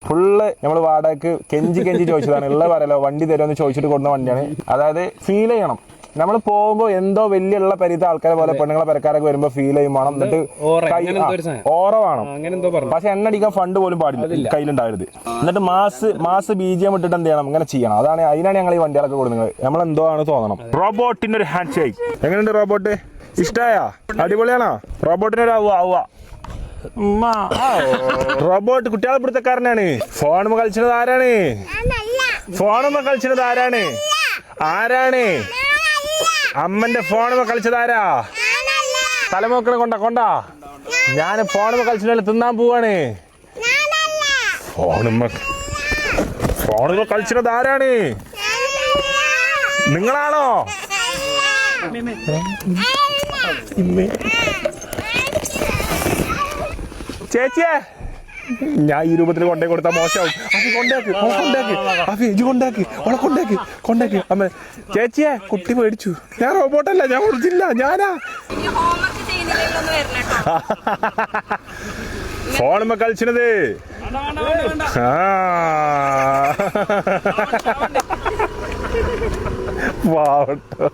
Full നമ്മൾ വാടകയ്ക്ക് കെഞ്ചി ചോദിച്ചതാണ്. ഉള്ള പറയല്ലോ വണ്ടി തരുമെന്ന് ചോദിച്ചിട്ട് കൊടുക്കുന്ന വണ്ടിയാണ്. അതായത് ഫീൽ ചെയ്യണം, നമ്മൾ പോകുമ്പോ എന്തോ വലിയുള്ള പരിത ആൾക്കാരെ പോലെ പെണ്ണുങ്ങളെ പെരക്കാരൊക്കെ വരുമ്പോ ഫീൽ ചെയ്യും വേണം. എന്നിട്ട് ഓറ വേണം, പക്ഷെ എണ്ണ അടിക്കാൻ ഫണ്ട് പോലും പാടില്ല കയ്യിലുണ്ടാവരുത്. എന്നിട്ട് മാസ് BGM ഇട്ടിട്ട് എന്ത് ചെയ്യണം, ഇങ്ങനെ ചെയ്യണം. അതിനാണ് ഞങ്ങൾ ഈ വണ്ടികളൊക്കെ കൊടുക്കുന്നത്. നമ്മളെന്തോ ആണ് തോന്നണം. റോബോട്ടിന്റെ ഒരു ഹാൻഡ് ഷേക്ക് എങ്ങനെയുണ്ട്? റോബോട്ട് ഇഷ്ടായാ? അടിപൊളിയാണോ? റോബോട്ടിന് ഒരു റോബോട്ട് കുട്ടികളെ പിടുത്തക്കാരനാണ്. ഫോണുമ്മ കളിച്ചത് ആരാണ്? ആരാണ്? അമ്മന്റെ ഫോണുമ്മ കളിച്ചത് ആരാ? തലമോക്കണ കൊണ്ടാ ഞാൻ ഫോണുമ്മ കളിച്ചിട്ട് തിന്നാൻ പോവാണ്. ഫോണുമ്മ കളിച്ചത് ആരാണ്? നിങ്ങളാണോ? ചേച്ചിയെ ഞാൻ ഈ രൂപത്തിൽ കൊണ്ടേ കൊടുത്താൽ മോശമാവും. കൊണ്ടാക്കി അമ്മ. ചേച്ചിയെ കുട്ടി മേടിച്ചു. ഞാൻ റോബോട്ടല്ല, ഞാൻ കൊടുത്തില്ല, ഞാനാ. ഫോണുമ്മ കളിച്ചത് വാവട്ടോ.